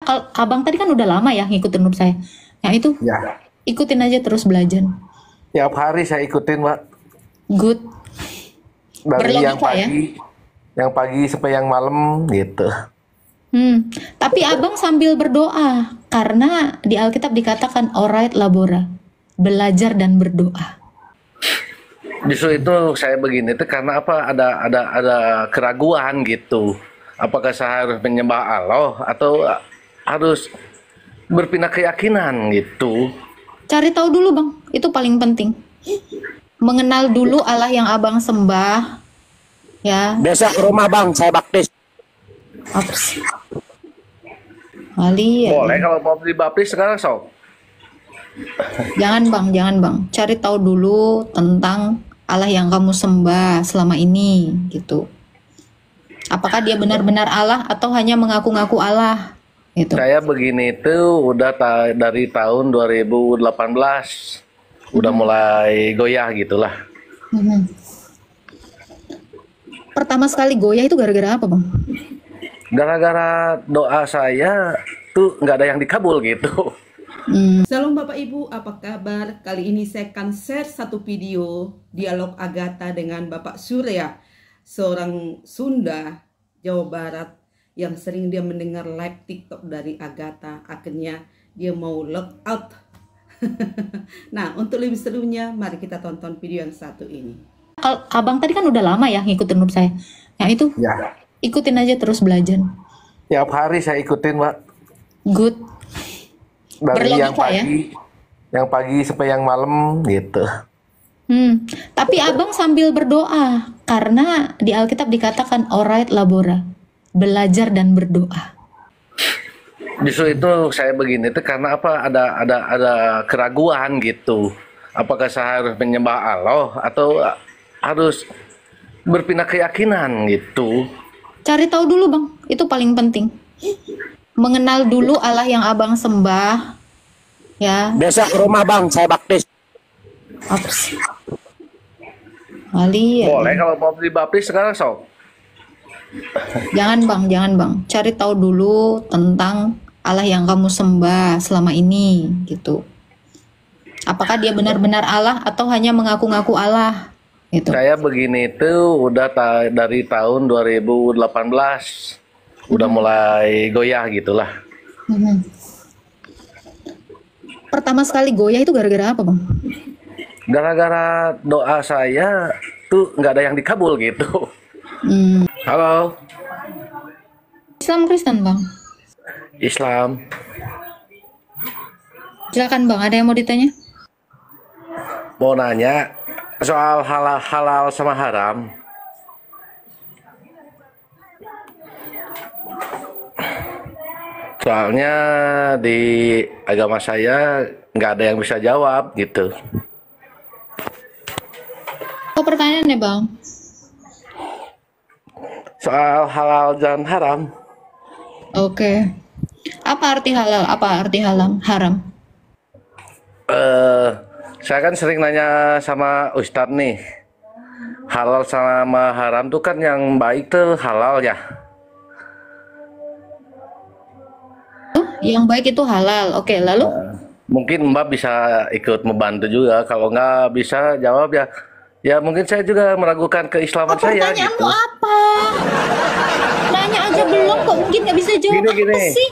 Abang tadi kan udah lama ya ngikutin grup saya. Yang itu Ya, ikutin aja terus belajar. tiap hari saya ikutin, Mbak. Good. Dari yang Berlogika ya. pagi sampai yang malam gitu. Tapi abang sambil berdoa karena di Alkitab dikatakan alright labora, belajar dan berdoa. Justru itu saya begini itu karena apa? Ada keraguan gitu. Apakah saya harus menyembah Allah atau harus berpindah keyakinan gitu? Cari tahu dulu bang, itu paling penting. Mengenal dulu Allah yang abang sembah, ya. Besok ke rumah bang, saya baptis. Ups. Kali ya. Boleh kalau mau dibaptis sekarang sok. Jangan bang. Cari tahu dulu tentang Allah yang kamu sembah selama ini, gitu. Apakah dia benar-benar Allah atau hanya mengaku-ngaku Allah, gitu. Saya begini itu udah dari tahun 2018 udah mulai goyah gitulah. Pertama sekali goyah itu gara-gara apa bang? Gara-gara doa saya tuh nggak ada yang dikabul gitu. Shalom Bapak Ibu, apa kabar? Kali ini saya akan share satu video dialog Agatha dengan Bapak Surya, seorang Sunda, Jawa Barat, yang sering dia mendengar live TikTok dari Agatha. Akhirnya dia mau log out. Nah, untuk lebih serunya, mari kita tonton video yang satu ini. Abang tadi kan udah lama ya ngikutin grup saya. Yang itu Ya, ikutin aja terus belajar. tiap hari saya ikutin, Mbak. Good. Dari Berlogika ya. yang pagi sampai yang malam gitu. Tapi abang sambil berdoa karena di Alkitab dikatakan alright labora, belajar dan berdoa. Justru itu saya begini itu karena apa? Ada keraguan gitu. Apakah saya harus menyembah Allah atau harus berpindah keyakinan gitu? Cari tahu dulu bang, itu paling penting. Mengenal dulu Allah yang abang sembah, ya. Besok ke rumah bang, saya baptis. Ups. Kali ya. Boleh kalau mau dibaptis sekarang sok. Jangan bang. Cari tahu dulu tentang Allah yang kamu sembah selama ini, gitu. Apakah dia benar-benar Allah atau hanya mengaku-ngaku Allah, gitu. Saya begini itu udah dari tahun 2018 udah mulai goyah gitulah. Pertama sekali goyah itu gara-gara apa bang? Gara-gara doa saya tuh nggak ada yang dikabul gitu. Halo, Islam Kristen bang. Islam. Silakan bang, ada yang mau ditanya? Mau nanya soal halal sama haram. Soalnya di agama saya nggak ada yang bisa jawab gitu. Oh pertanyaannya bang? Soal halal dan haram. Oke. Apa arti halal? Apa arti haram? Saya kan sering nanya sama Ustadz nih. Halal sama haram tuh kan yang baik tuh halal ya. Yang baik itu halal. Oke, lalu? Mungkin Mbak bisa ikut membantu juga. Kalau nggak bisa jawab ya, ya mungkin saya juga meragukan keislaman saya Pertanyaanmu gitu. apa? Nanya aja belum kok, mungkin nggak bisa jawab. Gini. Apa sih?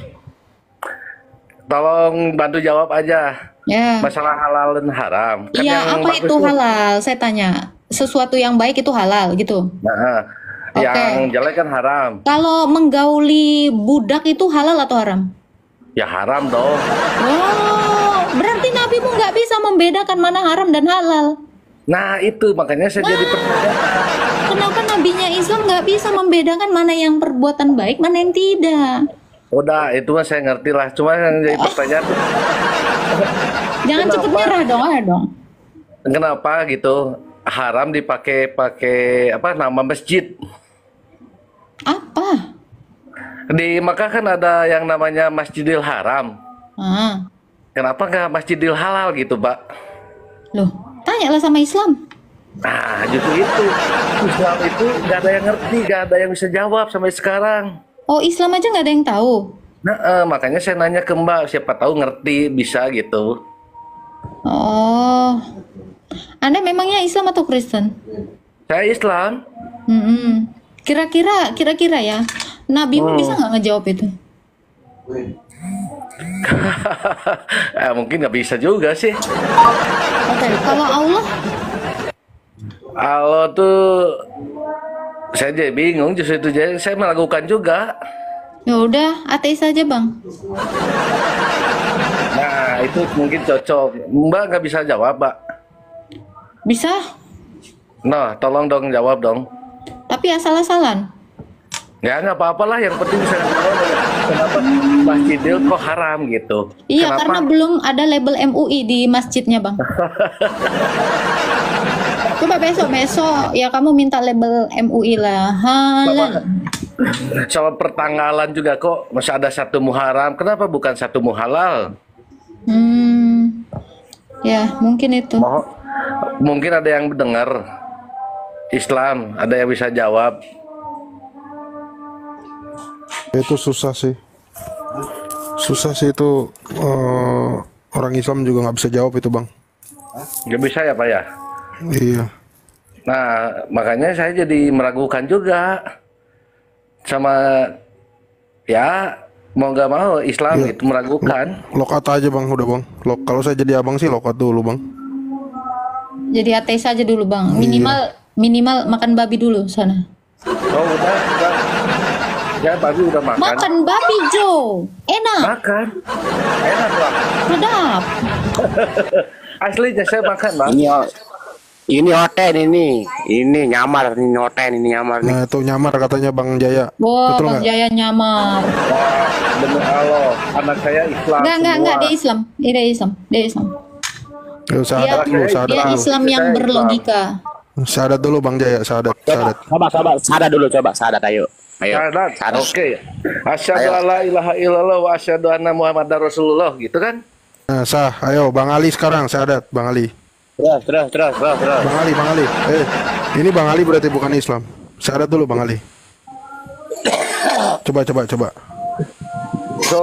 Tolong bantu jawab aja. Ya. Masalah halal dan haram. Kan Iya, yang apa bagus itu tuh. halal? Saya tanya. Sesuatu yang baik itu halal gitu. Nah, Oke. yang jelek kan haram. Kalau menggauli budak itu halal atau haram? Ya haram dong. Oh, berarti nabimu nggak bisa membedakan mana haram dan halal. Nah itu makanya saya jadi pertanyaan. Kenapa nabinya Islam nggak bisa membedakan mana yang perbuatan baik, mana yang tidak? Udah itu mah saya ngerti lah. Cuma yang jadi pertanyaan Jangan cepet nyerah dong, ayo dong. kenapa gitu haram dipakai apa nama masjid? Apa? Di Makkah kan ada yang namanya Masjidil Haram. Ah, Kenapa nggak Masjidil Halal gitu, Pak? loh, tanyalah sama Islam. Nah, justru itu. Islam itu nggak ada yang ngerti, nggak ada yang bisa jawab sampai sekarang. Oh, Islam aja nggak ada yang tahu. Nah, makanya saya nanya ke Mbak, siapa tahu ngerti bisa gitu. Oh, Anda memangnya Islam atau Kristen? Saya Islam. Mm-mm. Kira-kira ya, Nabimu bisa nggak ngejawab itu? Mungkin nggak bisa juga sih. Oke, kalau Allah, Allah tuh saya jadi bingung, justru itu jadi saya melakukan juga. ya udah ateis aja bang. Nah, itu mungkin cocok. Mbak nggak bisa jawab, Mbak. Bisa, Nah, tolong dong jawab dong. tapi asal-asalan. Ya nggak apa-apa lah, yang penting bisa jawab. Kenapa masjidil kok haram gitu? Iya, Kenapa? karena belum ada label MUI di masjidnya bang. Coba besok ya kamu minta label MUI lah. Halal. Soal pertanggalan juga kok masih ada satu Muharram. Kenapa bukan satu Muhalal? Ya mungkin itu. Mungkin ada yang mendengar Islam, ada yang bisa jawab. Itu susah sih. Susah sih itu, orang Islam juga nggak bisa jawab itu bang. Nggak bisa ya Pak ya? Iya. Nah, makanya saya jadi meragukan juga sama ya mau nggak mau Islam Iya. itu meragukan. Lokat aja bang, udah bang. Kalau saya jadi abang sih lokat dulu bang. Jadi ateis aja dulu bang. Minimal makan babi dulu sana. Oh udah. Ya babi udah makan. Makan babi Jo, enak, Makan. Enak lah. sedap. Aslinya saya makan Bang. Ini hotel ini nyamar nih hotel ini nyamar nih. Nah itu nyamar katanya Bang Jaya. Wah, Betul Bang nggak? Jaya nyamar. Wah, demi Allah, anak saya Islam Enggak, semua. dia Islam. Dia Islam. Yuk, sahadat dulu, sahadat Dia dulu. Islam yang Saya berlogika. Sahadat dulu Bang Jaya, sahadat. Coba sadar dulu coba sadar ayo. Syahadat. Sadar. Oke. Asyhadu Ayo. alla ilaha illallah wa asyhadu anna Muhammadar Rasulullah gitu kan? Nah, sah, ayo Bang Ali sekarang, sahadat Bang Ali. Terus. Bang Ali. Ini Bang Ali berarti bukan Islam. Sahadat dulu Bang Ali. Coba. So,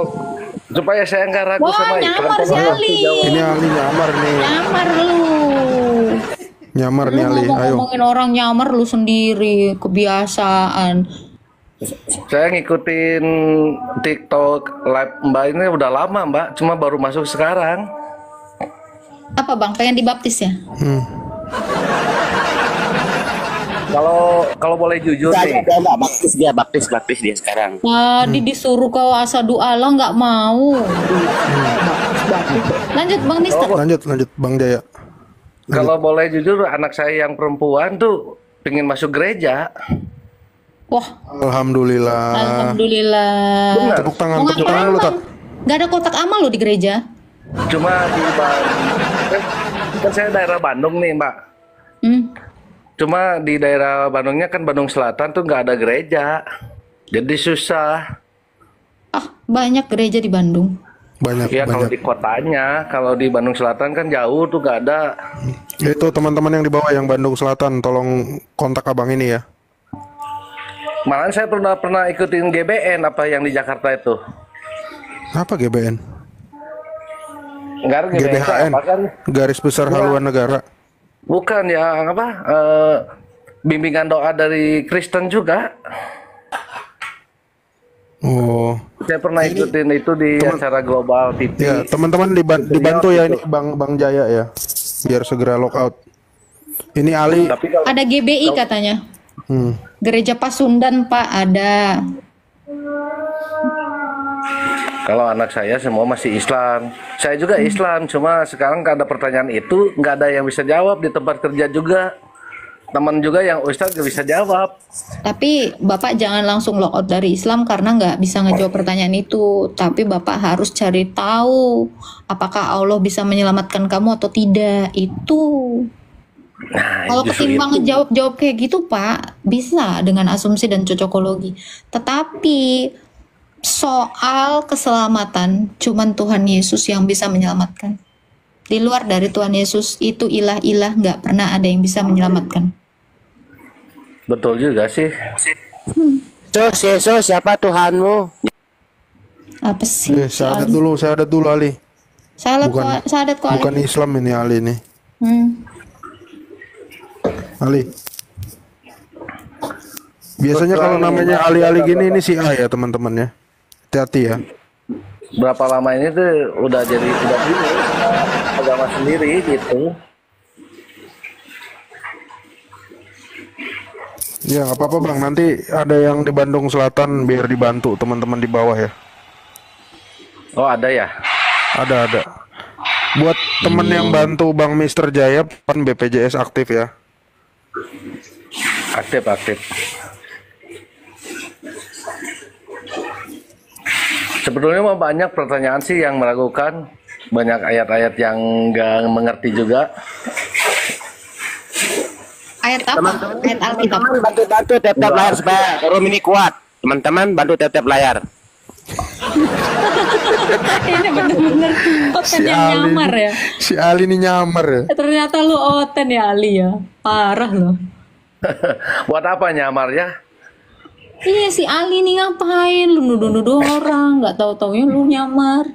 supaya saya nggak ragu Wah, sama Islam. nyamar si tolong Ali. jawab. Ini Ali nyamar nih. Nyamar lu. Nyamar Lu nih Ali, ayo. ngomongin orang nyamar lu sendiri, kebiasaan. Saya ngikutin TikTok live Mbak ini udah lama Mbak, cuma baru masuk sekarang. Apa bang, pengen dibaptis ya? Kalau boleh jujur nih, Enggak baptis dia sekarang. Tadi disuruh kau asadu Allah nggak mau. Lanjut bang Mister. Lanjut Bang Jaya. kalau boleh jujur anak saya yang perempuan tuh pengen masuk gereja. Wah, Alhamdulillah. alhamdulillah. Benar. Tepuk tangan, Mau tepuk ngapain tangan lu bang? tak. Gak ada kotak amal lo di gereja. Cuma di kan saya daerah Bandung nih Mbak. Cuma di daerah Bandungnya kan Bandung Selatan tuh nggak ada gereja, jadi susah. Ah, banyak gereja di Bandung. Banyak. Ya kalau di kotanya, kalau di Bandung Selatan kan jauh tuh nggak ada. Itu teman-teman yang di bawah yang Bandung Selatan, tolong kontak abang ini ya. Malahan saya pernah ikutin GBN apa yang di Jakarta itu. Apa GBN? Enggak ada GBN GBHN. apa kan? Garis Besar Haluan Negara. Bukan ya apa? Bimbingan doa dari Kristen juga. Oh. Saya pernah ikutin itu di acara Global TV. Ya, teman-teman dibantu ya ini Bang Jaya ya. Biar segera lockout. Ini Ali. Tapi kalau Ada GBI katanya. Gereja Pasundan Pak ada. Kalau anak saya semua masih Islam, saya juga Islam. Cuma sekarang nggak ada pertanyaan itu, nggak ada yang bisa jawab di tempat kerja juga. Teman juga yang Ustadz nggak bisa jawab. Tapi Bapak jangan langsung lock out dari Islam karena nggak bisa ngejawab pertanyaan itu. Tapi Bapak harus cari tahu apakah Allah bisa menyelamatkan kamu atau tidak. Itu. Nah, Kalau justru ketimbang itu. ngejawab-jawab kayak gitu Pak, bisa dengan asumsi dan cocokologi. Tetapi soal keselamatan, cuman Tuhan Yesus yang bisa menyelamatkan. Di luar dari Tuhan Yesus itu ilah-ilah nggak pernah ada yang bisa menyelamatkan. Betul juga sih. Yesus siapa Tuhanmu? Apa sih? Si Syahadat Ali? dulu, syahadat dulu Ali. Syahadat kok Ali? Bukan Islam ini Ali nih. Hmm. Ali. Biasanya kalau namanya Ali-Ali gini ini si A ya teman-teman ya. Hati-hati ya. Berapa lama ini tuh udah jadi udah ini agama sendiri gitu. Ya nggak apa-apa Bang, nanti ada yang di Bandung Selatan biar dibantu teman-teman di bawah ya. Oh ada ya? Ada. Buat temen yang bantu Bang Mister Jaya, kan BPJS aktif ya. Aktif. Sebetulnya mah banyak pertanyaan sih yang meragukan, banyak ayat-ayat yang nggak mengerti juga. Ayat apa? Ayat Alkitab. Teman-teman bantu tap-tap layar supaya room ini kuat. Teman-teman bantu tap-tap layar. Ini bener-bener Oten yang nyamar ya. Si Ali ini nyamar ya. Ternyata lu Oten ya Ali ya. Parah loh. Buat apa nyamar ya? Iya si Ali nih ngapain? Lu nuduh-nuduh orang, nggak tahu-taunya lu nyamar.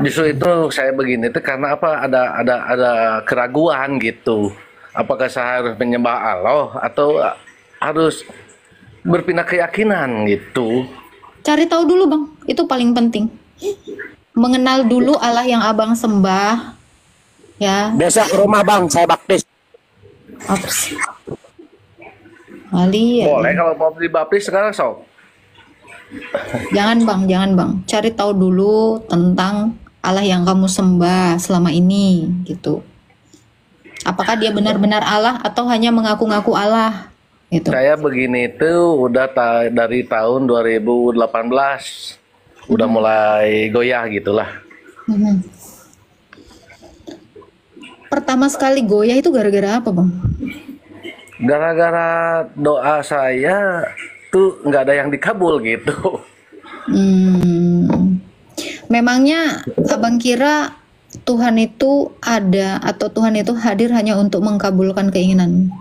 Justru itu saya begini tuh karena apa? Ada keraguan gitu. Apakah saya harus menyembah Allah atau harus berpindah keyakinan gitu? Cari tahu dulu bang, itu paling penting. Mengenal dulu Allah yang abang sembah, ya. Besok ke rumah Bang, saya baptis. Apa sih? Ali, ya. Boleh kalau mau dibaptis sekarang sok. Jangan bang. Cari tahu dulu tentang Allah yang kamu sembah selama ini, gitu. Apakah dia benar-benar Allah atau hanya mengaku-ngaku Allah? Gitu. Saya begini tuh udah dari tahun 2018 udah mulai goyah gitulah. Mhm. Pertama sekali goyah itu gara-gara apa bang? Gara-gara doa saya tuh nggak ada yang dikabul gitu. Memangnya abang kira Tuhan itu ada atau Tuhan itu hadir hanya untuk mengkabulkan keinginan?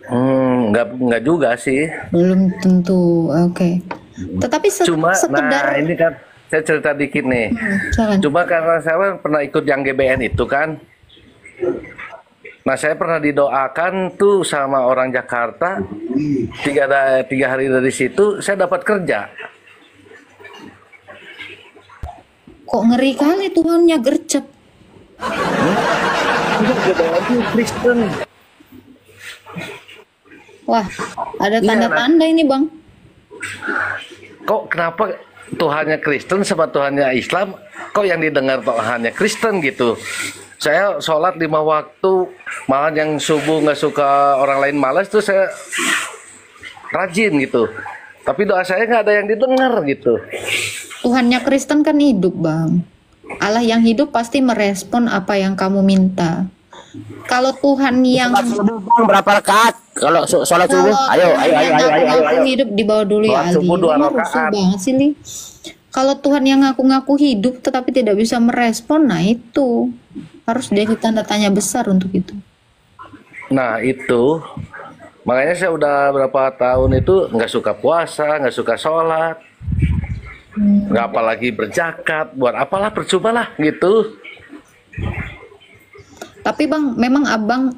Nggak juga sih. Belum tentu, oke. Tetapi Cuma, sekedar nah ini kan saya cerita dikit nih. jangan. Cuma karena saya pernah ikut yang GBN itu kan. Nah saya pernah didoakan tuh sama orang Jakarta. 3 hari dari situ saya dapat kerja. Kok ngeri kali Tuhannya gercep. GBN itu Kristen. Wah, ada Iya, tanda-tanda ini bang. Kok kenapa Tuhannya Kristen sama Tuhannya Islam, kok yang didengar Tuhannya Kristen gitu? Saya sholat 5 waktu, malah yang subuh nggak suka orang lain malas tuh saya rajin gitu. Tapi doa saya nggak ada yang didengar gitu. Tuhannya Kristen kan hidup bang. Allah yang hidup pasti merespon apa yang kamu minta. Kalau Tuhan yang Sholat subuh Bang, berapa rakaat? Kalau sholat subuh, ayo. ngaku hidup di bawah dulu ya Sholat Ali. subuh 2 Ini rusuh rakaat. banget sih Li. Kalau Tuhan yang ngaku-ngaku hidup tetapi tidak bisa merespon, nah itu harus jadi tanda tanya besar untuk itu. Nah itu, makanya saya udah berapa tahun itu nggak suka puasa, nggak suka sholat, nggak apalagi berzakat, buat apalah percuma lah gitu. Tapi bang, memang abang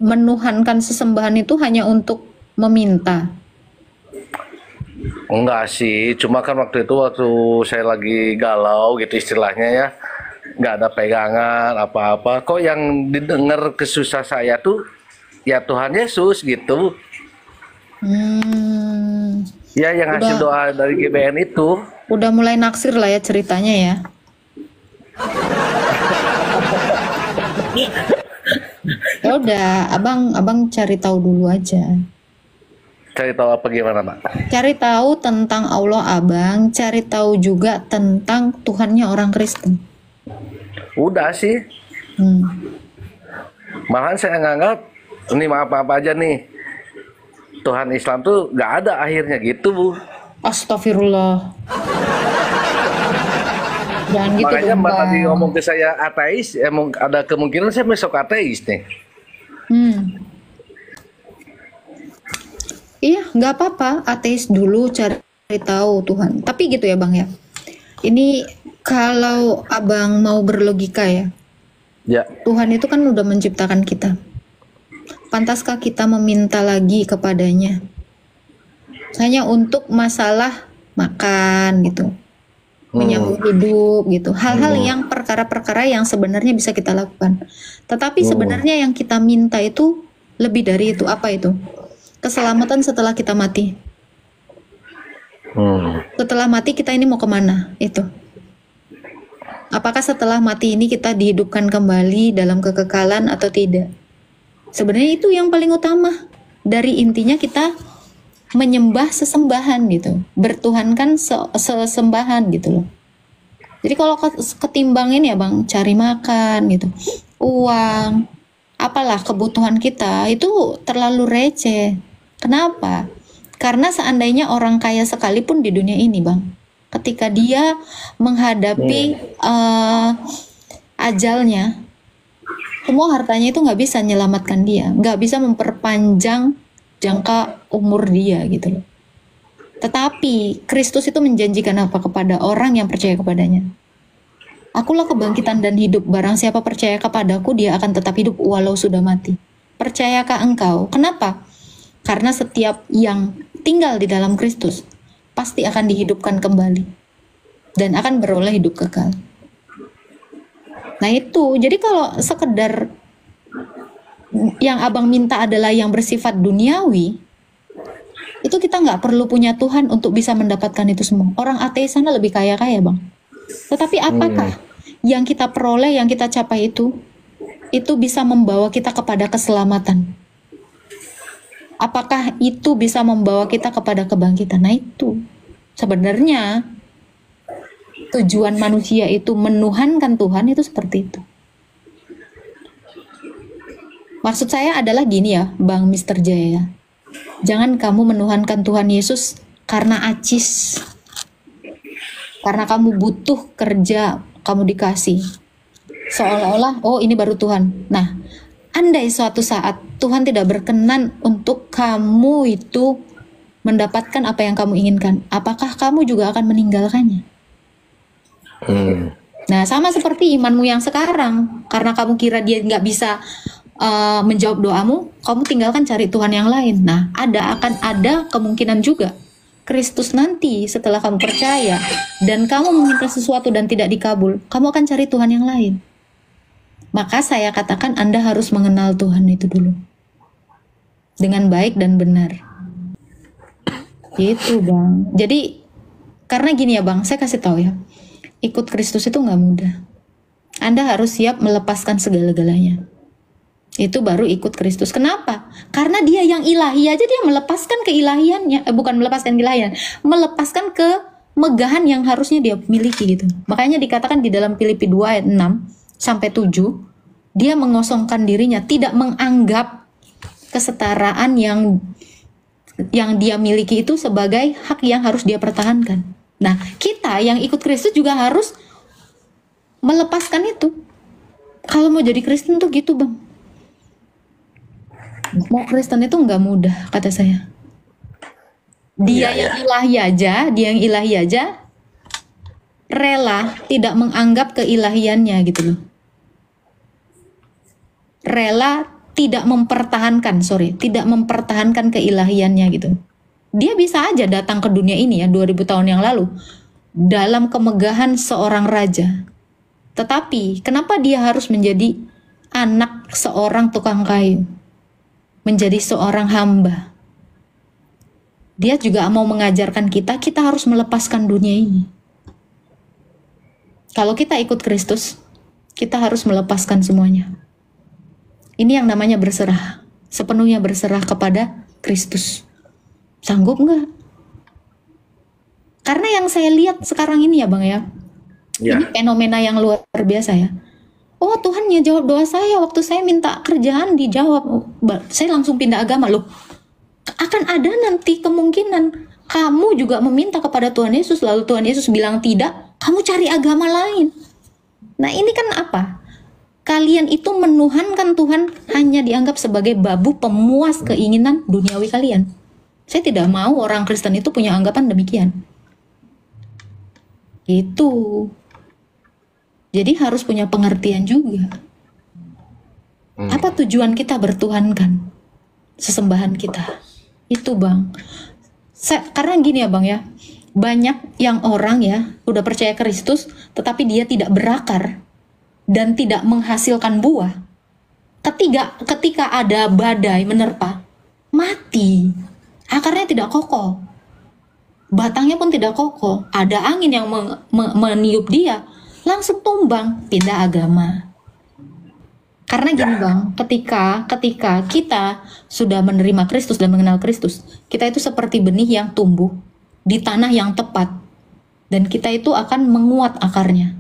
menuhankan sesembahan itu hanya untuk meminta. Enggak sih, cuma kan waktu saya lagi galau gitu istilahnya ya, nggak ada pegangan apa-apa. Kok yang didengar kesusah saya tuh ya Tuhan Yesus gitu. Ya yang hasil doa dari GBN itu. Udah mulai naksir lah ya ceritanya ya. Ya udah, abang cari tahu dulu aja. Cari tahu apa gimana, Pak? Cari tahu tentang Allah abang, cari tahu juga tentang Tuhannya orang Kristen. Udah sih. Malahan saya nganggap ini maaf aja nih. Tuhan Islam tuh nggak ada akhirnya gitu, Bu. Astagfirullah. Jangan gitu Makanya dong, Mbak tadi Bang. ngomong ke saya ateis, emang ada kemungkinan saya besok ateis nih. Iya, nggak apa-apa. Ateis dulu, cari tahu Tuhan. Tapi gitu ya Bang ya. Ini kalau Abang mau berlogika ya, Ya, Tuhan itu kan udah menciptakan kita. Pantaskah kita meminta lagi kepadanya? Hanya untuk masalah makan gitu, menyambung hidup gitu. Hal-hal yang perkara-perkara yang sebenarnya bisa kita lakukan. Tetapi sebenarnya yang kita minta itu lebih dari itu. Apa itu? Keselamatan setelah kita mati. Setelah mati kita ini mau kemana? Itu. Apakah setelah mati ini kita dihidupkan kembali dalam kekekalan atau tidak? Sebenarnya itu yang paling utama. Dari intinya kita menyembah sesembahan gitu, bertuhankan sesembahan gitu loh. Jadi kalau ketimbangin ya Bang, cari makan gitu, uang, apalah kebutuhan kita itu terlalu receh. Kenapa? Karena seandainya orang kaya sekalipun di dunia ini Bang, ketika dia menghadapi ajalnya, semua hartanya itu nggak bisa menyelamatkan dia, nggak bisa memperpanjang jangka umur dia gitu loh. Tetapi Kristus itu menjanjikan apa kepada orang yang percaya kepadanya? Akulah kebangkitan dan hidup, barang siapa percaya kepadaku dia akan tetap hidup walau sudah mati. Percayakah engkau? Kenapa? Karena setiap yang tinggal di dalam Kristus pasti akan dihidupkan kembali dan akan beroleh hidup kekal. Nah itu, jadi kalau sekedar yang Abang minta adalah yang bersifat duniawi, itu kita nggak perlu punya Tuhan untuk bisa mendapatkan itu semua. Orang ateis sana lebih kaya-kaya Bang. Tetapi apakah yang kita peroleh, yang kita capai itu bisa membawa kita kepada keselamatan? Apakah itu bisa membawa kita kepada kebangkitan? Nah itu sebenarnya tujuan manusia itu menuhankan Tuhan itu seperti itu. Maksud saya adalah gini ya Bang Mr. Jaya, jangan kamu menuhankan Tuhan Yesus karena acis, karena kamu butuh kerja, kamu dikasih seolah-olah oh ini baru Tuhan. Nah, andai suatu saat Tuhan tidak berkenan untuk kamu itu mendapatkan apa yang kamu inginkan, apakah kamu juga akan meninggalkannya? Nah, sama seperti imanmu yang sekarang, karena kamu kira dia nggak bisa menjawab doamu, kamu tinggalkan cari Tuhan yang lain. Nah, akan ada kemungkinan juga Kristus nanti setelah kamu percaya dan kamu meminta sesuatu dan tidak dikabul, kamu akan cari Tuhan yang lain. Maka saya katakan Anda harus mengenal Tuhan itu dulu dengan baik dan benar. Gitu Bang. Jadi karena gini ya Bang, saya kasih tahu ya, ikut Kristus itu nggak mudah. Anda harus siap melepaskan segala-galanya. Itu baru ikut Kristus. Kenapa? Karena dia yang ilahi aja dia melepaskan keilahiannya, bukan melepaskan keilahian, melepaskan kemegahan yang harusnya dia miliki gitu. Makanya dikatakan di dalam Filipi 2 ayat 6-7, dia mengosongkan dirinya, tidak menganggap kesetaraan yang dia miliki itu sebagai hak yang harus dia pertahankan. Nah, kita yang ikut Kristus juga harus melepaskan itu. Kalau mau jadi Kristen tuh gitu Bang. Mau Kristen itu nggak mudah kata saya. Dia yang ilahi aja rela tidak menganggap keilahiannya gitu loh. Rela tidak mempertahankan keilahiannya gitu. Dia bisa aja datang ke dunia ini ya 2000 tahun yang lalu dalam kemegahan seorang raja. Tetapi kenapa dia harus menjadi anak seorang tukang kayu? Menjadi seorang hamba. Dia juga mau mengajarkan kita harus melepaskan dunia ini. Kalau kita ikut Kristus, kita harus melepaskan semuanya. Ini yang namanya berserah. Sepenuhnya berserah kepada Kristus. Sanggup nggak? Karena yang saya lihat sekarang ini ya Bang ya, ini fenomena yang luar biasa ya. Oh Tuhan ya jawab doa saya waktu saya minta kerjaan dijawab. Saya langsung pindah agama loh. Akan ada nanti kemungkinan kamu juga meminta kepada Tuhan Yesus lalu Tuhan Yesus bilang tidak, kamu cari agama lain. Nah ini kan apa? Kalian itu menuhankan Tuhan hanya dianggap sebagai babu pemuas keinginan duniawi kalian. Saya tidak mau orang Kristen itu punya anggapan demikian. Itu. Jadi harus punya pengertian juga. Apa tujuan kita bertuhankan sesembahan kita? Itu Bang. Karena gini ya Bang ya, banyak yang orang ya udah percaya Kristus tetapi dia tidak berakar dan tidak menghasilkan buah. Ketika ada badai menerpa, mati. Akarnya tidak kokoh. Batangnya pun tidak kokoh. Ada angin yang meniup dia, langsung tumbang, pindah agama. Karena gini Bang, ketika kita sudah menerima Kristus dan mengenal Kristus, kita itu seperti benih yang tumbuh di tanah yang tepat. Dan kita itu akan menguat akarnya.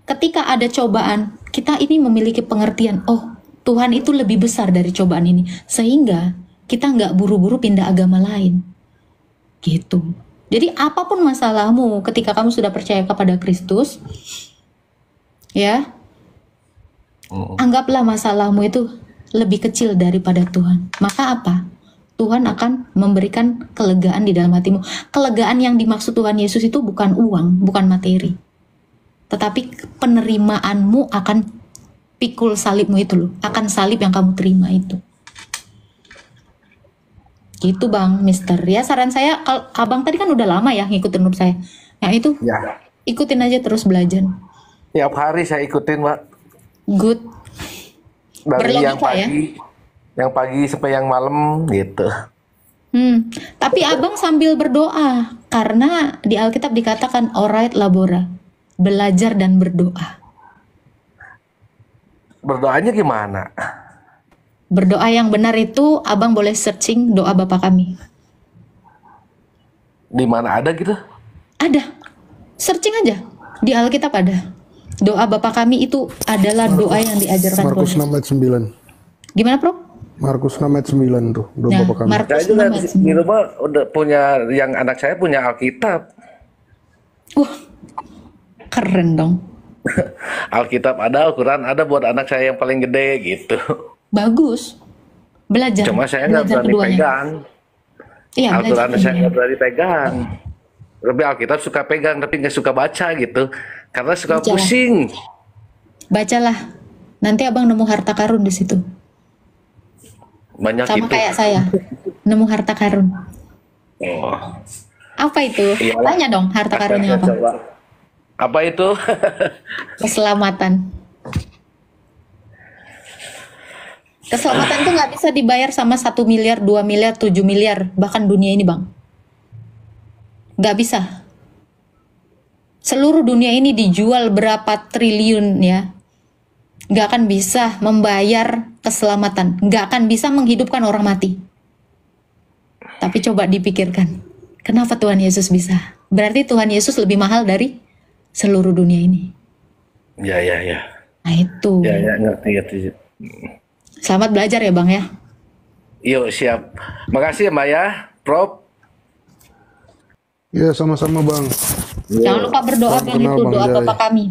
Ketika ada cobaan, kita ini memiliki pengertian, oh Tuhan itu lebih besar dari cobaan ini. Sehingga kita nggak buru-buru pindah agama lain. Gitu. Jadi apapun masalahmu ketika kamu sudah percaya kepada Kristus, ya, anggaplah masalahmu itu lebih kecil daripada Tuhan. Maka apa? Tuhan akan memberikan kelegaan di dalam hatimu. Kelegaan yang dimaksud Tuhan Yesus itu bukan uang, bukan materi. Tetapi penerimaanmu akan pikul salibmu itu loh. Akan salib yang kamu terima itu. Gitu Bang, Mister. Ya saran saya, kalau Abang tadi kan udah lama ya ngikutin grup saya. Yang itu, Ya, ikutin aja terus belajar. tiap hari saya ikutin, Mbak. Good. Dari yang Berlogika, ya? pagi sampai yang malam gitu. Tapi Abang sambil berdoa. Karena di Alkitab dikatakan orait labora. Belajar dan berdoa. Berdoanya gimana? Berdoa yang benar itu Abang boleh searching doa Bapa Kami. Di mana ada gitu? Ada. Searching aja. Di Alkitab ada. Doa Bapa Kami itu adalah doa yang diajarkan Markus Tuhan. 6 ayat 9. Gimana, Bro? Markus 6 ayat 9 tuh, doa Nah, Bapa kami. Markus Saya juga 6 ayat di rumah udah punya, yang anak saya punya Alkitab. 9. Wah, keren dong. Alkitab ada, Al-Quran ada buat anak saya yang paling gede gitu. Bagus. Belajar. Cuma saya nggak Belajar berani keduanya. pegang. Iya, belajar Al-Quran saya keduanya. nggak berani pegang. Tapi Alkitab suka pegang tapi nggak suka baca gitu. Karena suka Baca. pusing. Bacalah. Nanti Abang nemu harta karun di situ. Banyak Sama itu. kayak saya. Nemu harta karun. Oh. Apa itu? Iyalah. Tanya dong harta Akan karunnya saya apa? coba. Apa itu? Keselamatan. Keselamatan itu nggak bisa dibayar sama 1 miliar, 2 miliar, 7 miliar, bahkan dunia ini Bang. Nggak bisa. Seluruh dunia ini dijual berapa triliun ya. Nggak akan bisa membayar keselamatan. Nggak akan bisa menghidupkan orang mati. Tapi coba dipikirkan. Kenapa Tuhan Yesus bisa? Berarti Tuhan Yesus lebih mahal dari seluruh dunia ini. Ya. Nah itu. Ya, ngerti. Selamat belajar ya Bang ya. Yuk, siap. Makasih ya Mbak ya, Prof. Ya sama-sama Bang. Jangan lupa berdoa Salam Bang, kenal, itu Bang doa Jai. Bapa kami.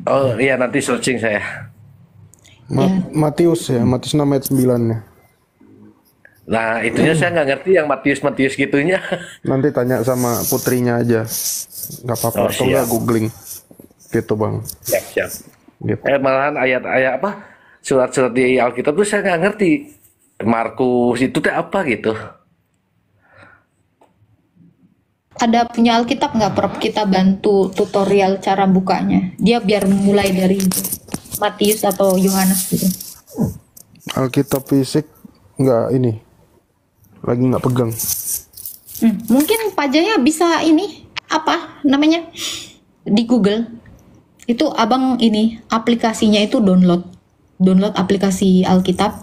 Oh iya, nanti searching saya. Ya. Matius 6 ayat 9 ya. Nah, itunya saya nggak ngerti yang Matius gitunya. Nanti tanya sama putrinya aja. Nggak apa-apa, Oh, atau nggak siap. googling. Gitu Bang. Siap. Gitu. Malahan ayat-ayat apa? Surat-surat di Alkitab tuh saya nggak ngerti. Markus itu teh apa gitu. Ada punya Alkitab nggak Prof? Kita bantu tutorial cara bukanya. Dia biar mulai dari Matius atau Yohanes gitu. Alkitab fisik nggak ini. Lagi nggak pegang. Mungkin Pak Jaya bisa ini apa namanya di Google itu Abang ini aplikasinya itu download aplikasi Alkitab.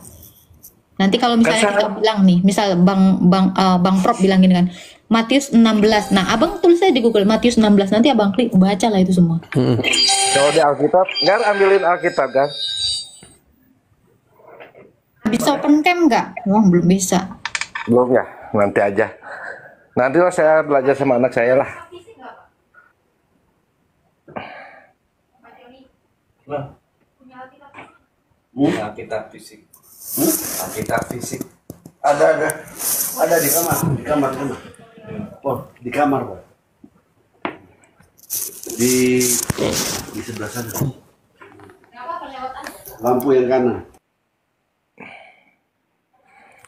Nanti kalau misalnya kita bilang nih, misal Bang Prof bilang gini kan, Matius 16. Nah, Abang tulis aja di Google Matius 16, nanti Abang klik baca lah itu semua. Kalau di Alkitab, nggak ambilin Alkitab kan? Bisa open cam nggak? Wah, belum bisa. Belum ya, nanti aja. Nanti lah saya belajar sama anak saya lah. Alkitab fisik. Alkitab fisik. Ada di kamar, di kamar. Oh, di kamar, Pak. Di sebelah sana. Lampu yang kanan.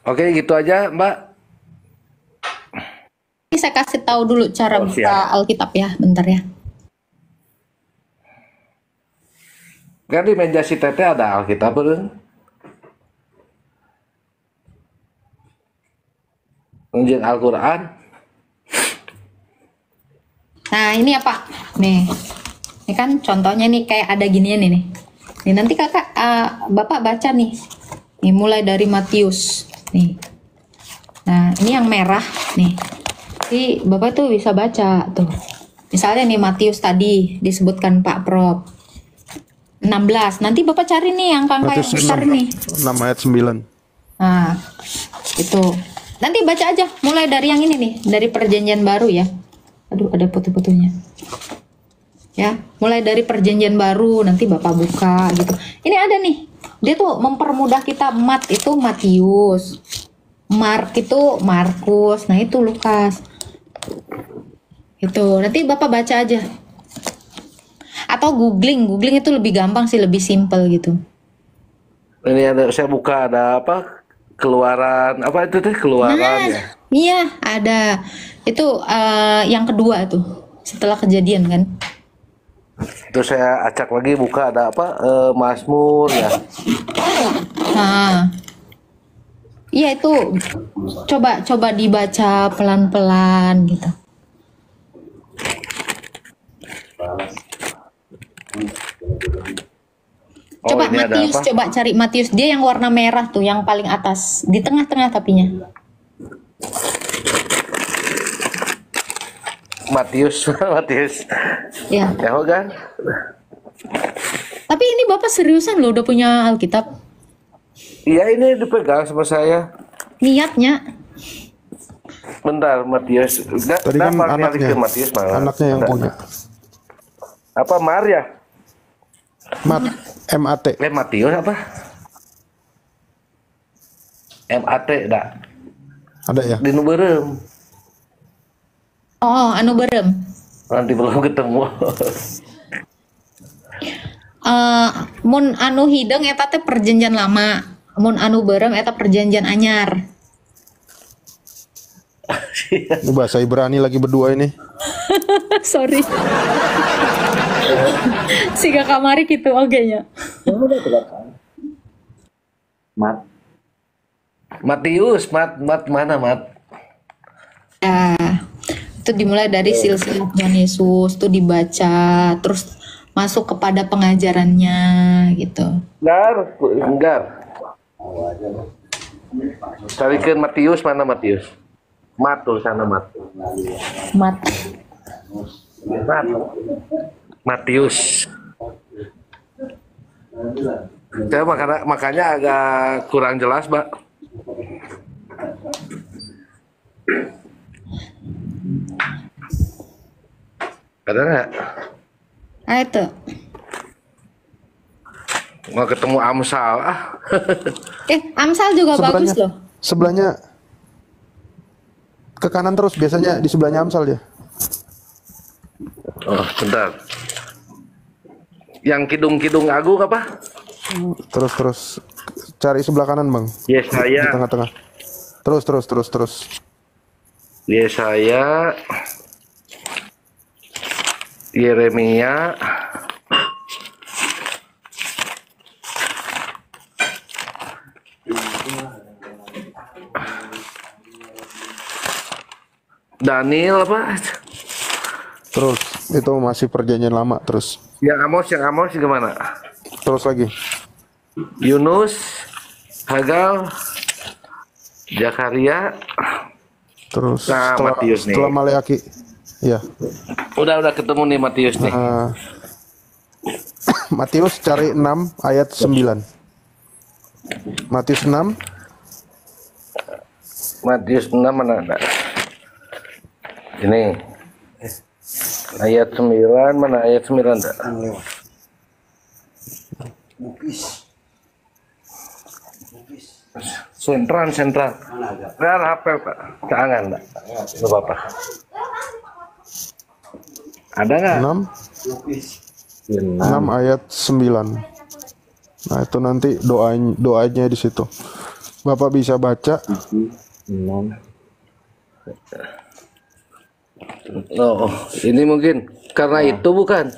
Oke, gitu aja, Mbak. Ini saya kasih tahu dulu cara Oh, buka siap. Alkitab ya, bentar ya. Kan di meja si Tete ada Alkitab, beureung. Nunjuk Al-Quran. Nah, ini apa? Nih. Ini kan contohnya nih kayak ada ginian nih. Nih nanti Kakak Bapak baca nih. Nih mulai dari Matius. Nih. Nah, ini yang merah nih. Jadi Bapak tuh bisa baca tuh. Misalnya nih Matius tadi disebutkan Pak Prof. 16. Nanti Bapak cari nih angka-angka yang Matius besar 6, nih. 6 ayat 9. Nah, itu. Nanti baca aja mulai dari yang ini nih, dari perjanjian baru ya. Aduh, ada foto-fotonya. Ya, mulai dari perjanjian baru nanti Bapak buka gitu. Ini ada nih. Dia tuh mempermudah kita. Mat itu Matius. Mark itu Markus. Nah, itu Lukas. Itu. Nanti Bapak baca aja. Atau googling itu lebih gampang sih, lebih simple gitu. Ini ada, saya buka ada apa? Keluaran apa itu teh? Keluaran ya. Iya, ada. Itu yang kedua tuh, setelah kejadian kan. Terus saya acak lagi buka ada apa? Mazmur ya. Nah, iya itu coba dibaca pelan-pelan gitu. Oh, Coba ini ada Matius, apa? coba cari Matius. Dia yang warna merah tuh, yang paling atas, di tengah-tengah tapinya. Matius, Matius. Ya. Ya kan? Tapi ini Bapak seriusan loh udah punya Alkitab. Iya, ini dipegang sama saya. Niatnya. Bentar, Matius. Tadi kan anaknya. Matius malah. Anaknya yang Ada. punya. Apa Maria? MAT. Matius apa? MAT dah. Ada ya? Di Nuberem. Oh, anu berem. Nanti belum ketemu. Mun anu hideng eta teh perjanjian lama. Mun anu berem eta perjanjian anyar. Ini bahasa Ibrani lagi berdua ini. Sorry. Siga kamari gitu oge nya. Matius, mat mana mat? Ya, itu dimulai dari silsilah Tuhan Yesus, tuh dibaca, terus masuk kepada pengajarannya gitu. Enggak. Carikan Matius, mana Matius? Mat tuh sana mat. Mat. Matius. Saya makanya agak kurang jelas, Mbak. Ada nggak? Ah itu. Mau ketemu Amsal. Amsal juga bagus loh. Sebelahnya ke kanan terus, biasanya di sebelahnya Amsal dia. Oh, bentar. Yang kidung-kidung agung apa? Terus cari sebelah kanan, Bang. Di Yesaya. tengah-tengah. Terus. Yesaya. Yeremia. Daniel apa? Terus itu masih perjanjian lama terus. Yang Amos gimana? Terus lagi. Yunus, Hagal, Zakaria, Terus Nah, Matius nih. setelah Maleaki. Iya. udah ketemu nih Matius nih. Matius cari 6 ayat 9. Matius 6 Matius 6 mana ada? Ini ayat 9, mana ayat 9 enggak? Sentran. Nah, HP Pak. Jangan, Pak. Nggak apa-apa. Ada nggak? 6 ayat 9. Nah, itu nanti doanya di situ. Bapak bisa baca. Oh, ini mungkin karena itu bukan?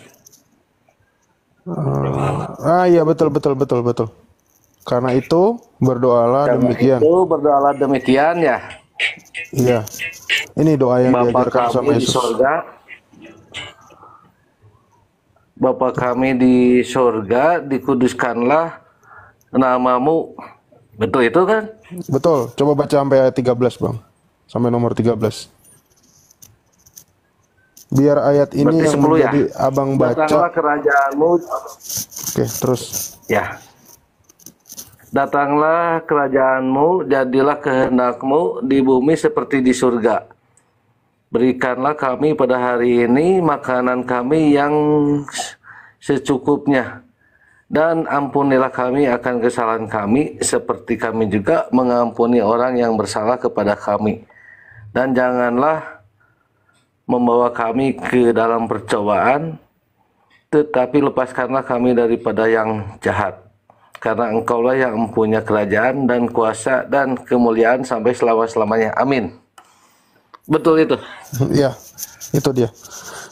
Iya betul. Karena itu berdoalah Karena demikian. itu berdoalah demikian ya. Iya. Ini doa yang Bapa diajarkan sama kami di Yesus. sorga. Bapa kami di sorga, dikuduskanlah namamu. Betul itu kan? Betul. Coba baca sampai ayat 13, Bang. Sampai nomor 13. Biar ayat ini Berarti yang 10 ya? menjadi abang Datanglah baca. kerajaanmu. Oke, terus. Ya. Datanglah kerajaanmu, jadilah kehendakmu di bumi seperti di surga. Berikanlah kami pada hari ini makanan kami yang secukupnya. Dan ampunilah kami akan kesalahan kami, seperti kami juga mengampuni orang yang bersalah kepada kami. Dan janganlah membawa kami ke dalam percobaan, tetapi lepaskanlah kami daripada yang jahat. Karena engkaulah yang mempunyai kerajaan dan kuasa dan kemuliaan sampai selama-lamanya. Amin. Betul itu. Ya, itu dia.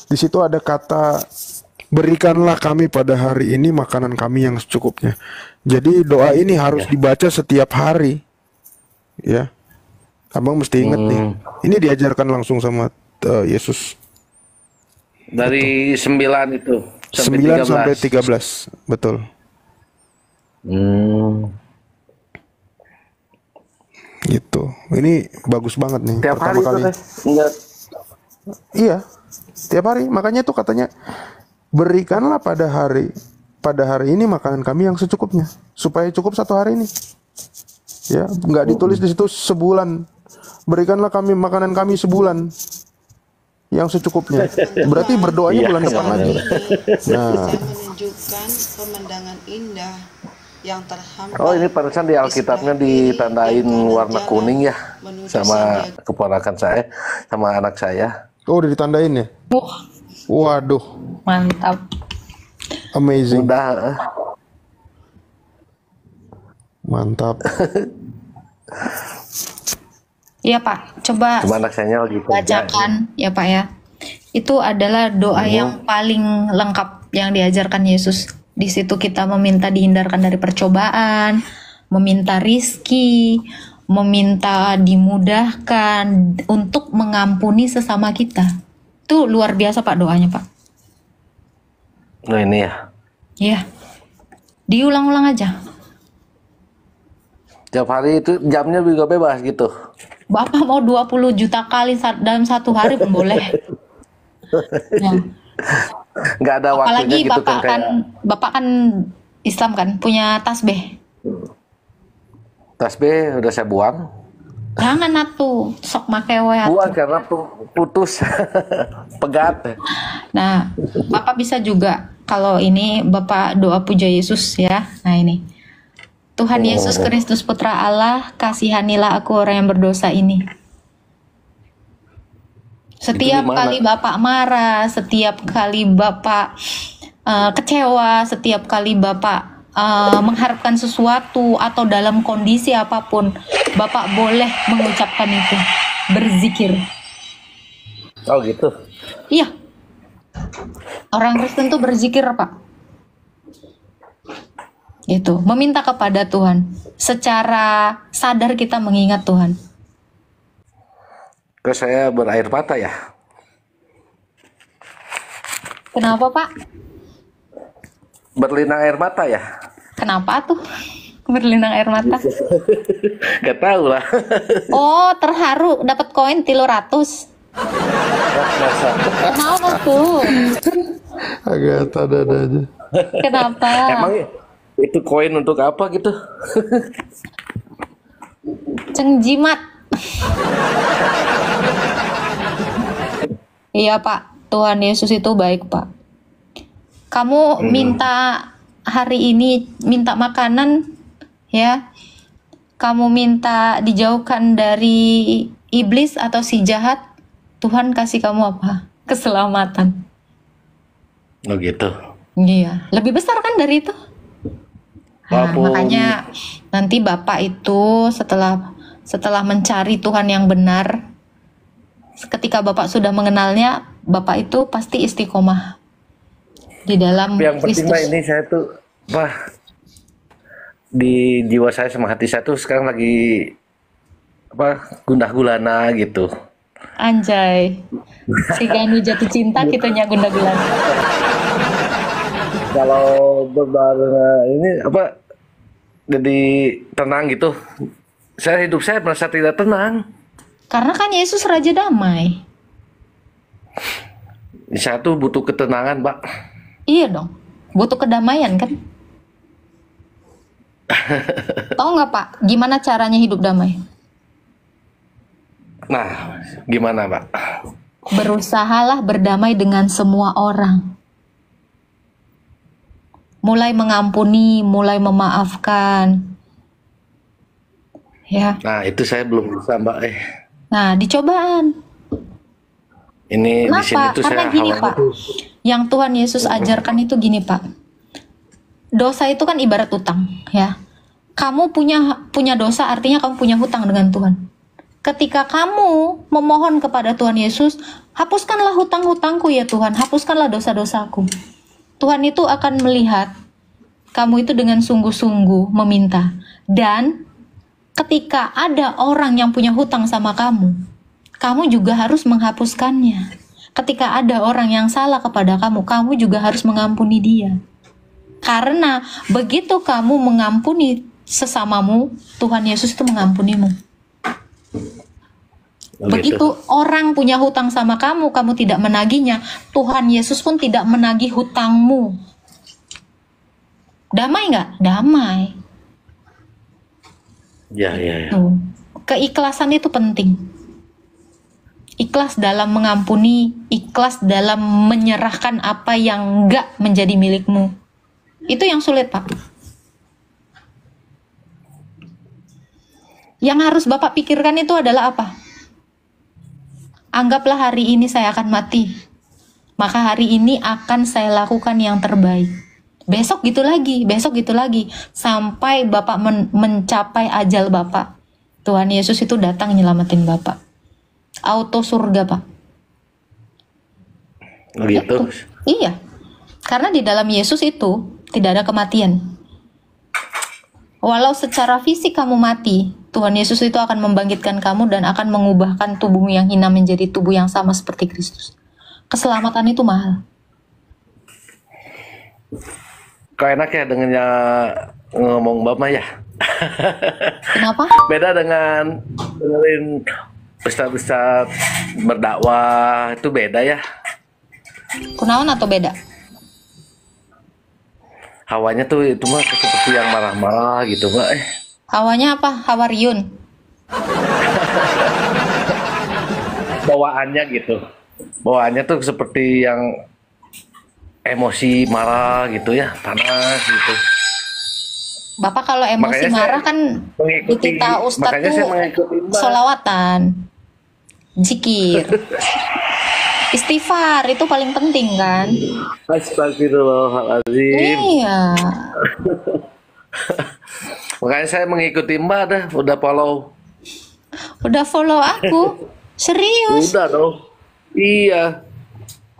Di situ ada kata berikanlah kami pada hari ini makanan kami yang secukupnya. Jadi doa ini harus dibaca setiap hari. Ya. Abang mesti ingat nih. Ini diajarkan langsung sama Yesus. Dari 9 itu 9 sampai 13. Betul. Gitu. Ini bagus banget nih. Tiap hari Pertama kali. Enggak. Iya. Tiap hari. Makanya tuh katanya berikanlah pada hari ini makanan kami yang secukupnya, supaya cukup satu hari ini. Ya, nggak ditulis di situ sebulan. Berikanlah kami makanan kami sebulan yang secukupnya. Berarti berdoanya bulan depan lagi. Nah, menunjukkan pemandangan indah yang terhampar. Oh, ini pantesan di Alkitabnya ditandain warna kuning ya, sama keponakan saya, sama anak saya. oh udah ditandain ya? Waduh, Mantap. amazing, Udah. mantap. Iya Pak, coba Cuma anak saya lagi kerja. bacakan ya Pak ya. Itu adalah doa yang paling lengkap yang diajarkan Yesus. Di situ kita meminta dihindarkan dari percobaan, meminta rizki, meminta dimudahkan untuk mengampuni sesama kita. Itu luar biasa Pak doanya Pak. Oh, ini ya. Iya. Diulang-ulang aja. Tiap hari itu jamnya juga bebas gitu. Bapak mau 20 juta kali dalam satu hari pun boleh. Ya. Nggak ada waktunya Apalagi gitu Bapak kan Islam kan, punya tasbih. tasbih udah saya buang. Jangan atuh, sok make we atuh. Buang karena putus. Pegat. Nah, Bapak bisa juga kalau ini Bapak doa puja Yesus ya. Nah ini. Tuhan Yesus Kristus Putra Allah, kasihanilah aku orang yang berdosa ini. Setiap kali Bapak marah, setiap kali Bapak kecewa, setiap kali Bapak mengharapkan sesuatu atau dalam kondisi apapun, Bapak boleh mengucapkan itu, berzikir. Oh gitu. Iya. Orang Kristen tuh berzikir, Pak. Itu, meminta kepada Tuhan. Secara sadar kita mengingat Tuhan. Ke saya berair mata ya. Kenapa, Pak? Berlinang air mata ya. Kenapa tuh? Berlinang air mata. Gak tahu lah. Oh, terharu dapat koin 300. Kenapa tuh? Agak ada aja. Kenapa? Emang itu koin untuk apa gitu? Cengjimat. Iya Pak, Tuhan Yesus itu baik Pak. Kamu minta hari ini minta makanan ya. kamu minta dijauhkan dari iblis atau si jahat, Tuhan kasih kamu apa? Keselamatan. Oh gitu. Iya, lebih besar kan dari itu. Nah, Walaupun makanya nanti Bapak itu setelah mencari Tuhan yang benar, ketika Bapak sudah mengenalnya, Bapak itu pasti istiqomah di dalam yang penting mah Kristus. ini saya tuh di jiwa saya sama hati saya tuh sekarang lagi gundah gulana gitu. Anjay, si Ganu jatuh cinta kitanya gunda gulana. Kalau berbarengan ini jadi tenang gitu. Hidup saya merasa tidak tenang. Karena kan Yesus Raja Damai. Saya tuh butuh ketenangan, Mbak. Iya dong, butuh kedamaian kan? Tahu nggak Pak, gimana caranya hidup damai? Nah, gimana, Mbak? Berusahalah berdamai dengan semua orang. Mulai mengampuni, mulai memaafkan. Ya. Nah, itu saya belum bisa, Mbak. Nah, dicobaan. Ini di sini Kenapa? tuh Karena saya gini hawanya Pak, tuh yang Tuhan Yesus ajarkan itu gini Pak. Dosa itu kan ibarat utang, ya. Kamu punya dosa, artinya kamu punya hutang dengan Tuhan. Ketika kamu memohon kepada Tuhan Yesus, hapuskanlah hutang-hutangku ya Tuhan, hapuskanlah dosa-dosaku. Tuhan itu akan melihat kamu itu dengan sungguh-sungguh meminta. Dan ketika ada orang yang punya hutang sama kamu, kamu juga harus menghapuskannya. Ketika ada orang yang salah kepada kamu, kamu juga harus mengampuni dia. Karena begitu kamu mengampuni sesamamu, Tuhan Yesus itu mengampunimu. Begitu orang punya hutang sama kamu, kamu tidak menagihnya, Tuhan Yesus pun tidak menagih hutangmu. Damai nggak? Damai. Ya. Tuh. Keikhlasan itu penting. Ikhlas dalam mengampuni, ikhlas dalam menyerahkan apa yang nggak menjadi milikmu. Itu yang sulit, Pak. Yang harus Bapak pikirkan itu adalah apa? Anggaplah hari ini saya akan mati. Maka hari ini akan saya lakukan yang terbaik. Besok gitu lagi. Sampai Bapak mencapai ajal Bapak. Tuhan Yesus itu datang nyelamatin Bapak. Auto surga, Pak. Gitu. Iya. Karena di dalam Yesus itu tidak ada kematian. Walau secara fisik kamu mati, Tuhan Yesus itu akan membangkitkan kamu dan akan mengubahkan tubuhmu yang hina menjadi tubuh yang sama seperti Kristus. Keselamatan itu mahal. Kok enak ya dengannya ngomong Bapak ya? Kenapa? Beda dengan dengerin ustaz-ustaz berdakwah, itu beda ya. Kunaon atau beda? Hawanya tuh itu mah seperti yang marah-marah gitu, Mbak. Hawanya apa? Hawariun. Bawaannya gitu. Bawaannya tuh seperti yang emosi marah gitu ya, panas gitu. Bapak kalau emosi Makanya saya marah kan mengikuti- kita ustadz makanya saya tuh mengikuti Mbak. sholawatan, zikir, istighfar itu paling penting kan? Astagfirullahaladzim. Iya. Makanya saya mengikuti Mbak dah, udah follow. Udah follow aku? Serius? Udah dong. Iya.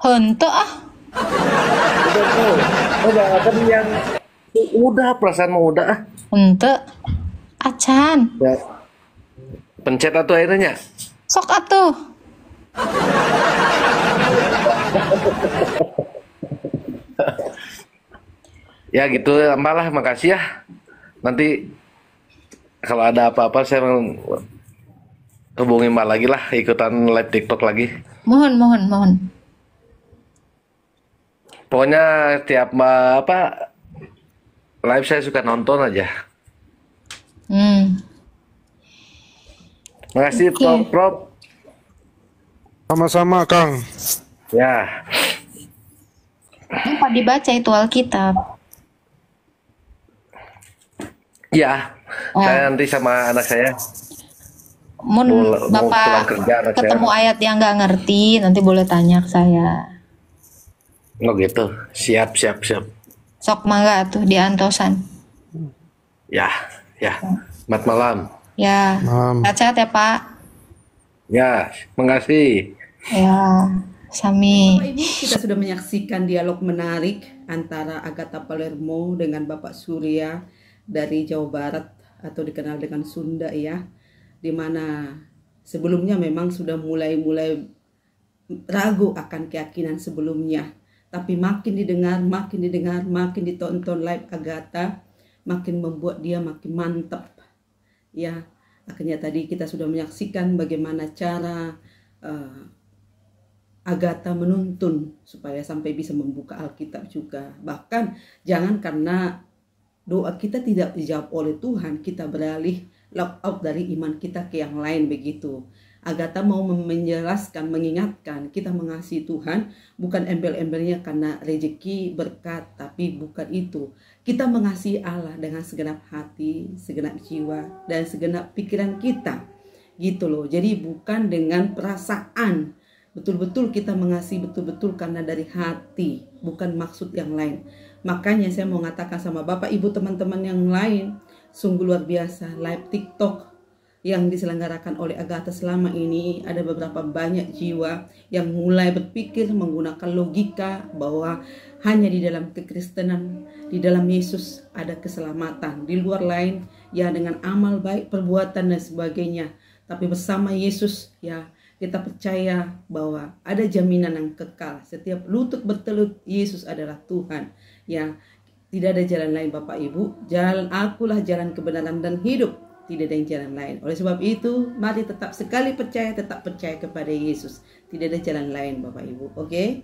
Hente ah. Udah tuh. Udah kan yang udah perasaan mau udah ah. Hente. Acan. Ya. Pencet atau akhirnya. Sok atuh. Ya gitu Mbak lah, makasih ya. Nanti kalau ada apa-apa saya hubungi Mbak lagi lah, ikutan live TikTok lagi. Mohon. Pokoknya tiap Mbak live saya suka nonton aja. Makasih Oke. Prof. Sama-sama, Kang. Ya. Lupa dibaca itu Alkitab. Ya, Oh, saya nanti sama anak saya mun mau pulang Bapak kerja anak saya. ketemu ayat yang nggak ngerti, nanti boleh tanya ke saya. Oh gitu. Siap, siap, siap. Sok mangga tuh di Antosan. Ya, ya. Selamat malam. Ya, sehat-sehat ya Pak. Ya, makasih. Ya, Sami. Bapak Ibu, kita sudah menyaksikan dialog menarik antara Agatha Palermo dengan Bapak Surya dari Jawa Barat atau dikenal dengan Sunda ya. Dimana sebelumnya memang sudah mulai ragu akan keyakinan sebelumnya. Tapi makin didengar, makin ditonton live Agatha, makin membuat dia makin mantap. Ya, akhirnya tadi kita sudah menyaksikan bagaimana cara Agatha menuntun supaya sampai bisa membuka Alkitab juga. Bahkan jangan karena doa kita tidak dijawab oleh Tuhan, kita beralih lock out dari iman kita ke yang lain begitu. Agatha mau menjelaskan, mengingatkan kita mengasihi Tuhan bukan embel-embelnya karena rezeki berkat, tapi bukan itu. Kita mengasihi Allah dengan segenap hati, segenap jiwa, dan segenap pikiran kita. Gitu loh. Jadi bukan dengan perasaan. Betul-betul kita mengasihi betul-betul karena dari hati, bukan maksud yang lain. Makanya saya mau mengatakan sama Bapak, Ibu, teman-teman yang lain, sungguh luar biasa live TikTok yang diselenggarakan oleh Agatha selama ini. Ada beberapa banyak jiwa yang mulai berpikir menggunakan logika bahwa hanya di dalam kekristenan, di dalam Yesus ada keselamatan. Di luar lain ya dengan amal baik, perbuatan dan sebagainya. Tapi bersama Yesus ya kita percaya bahwa ada jaminan yang kekal. Setiap lutut bertelut Yesus adalah Tuhan. Ya, tidak ada jalan lain Bapak Ibu. Jalan akulah jalan kebenaran dan hidup. Tidak ada yang jalan lain. Oleh sebab itu, mari tetap sekali percaya, tetap percaya kepada Yesus. Tidak ada jalan lain Bapak Ibu. Oke?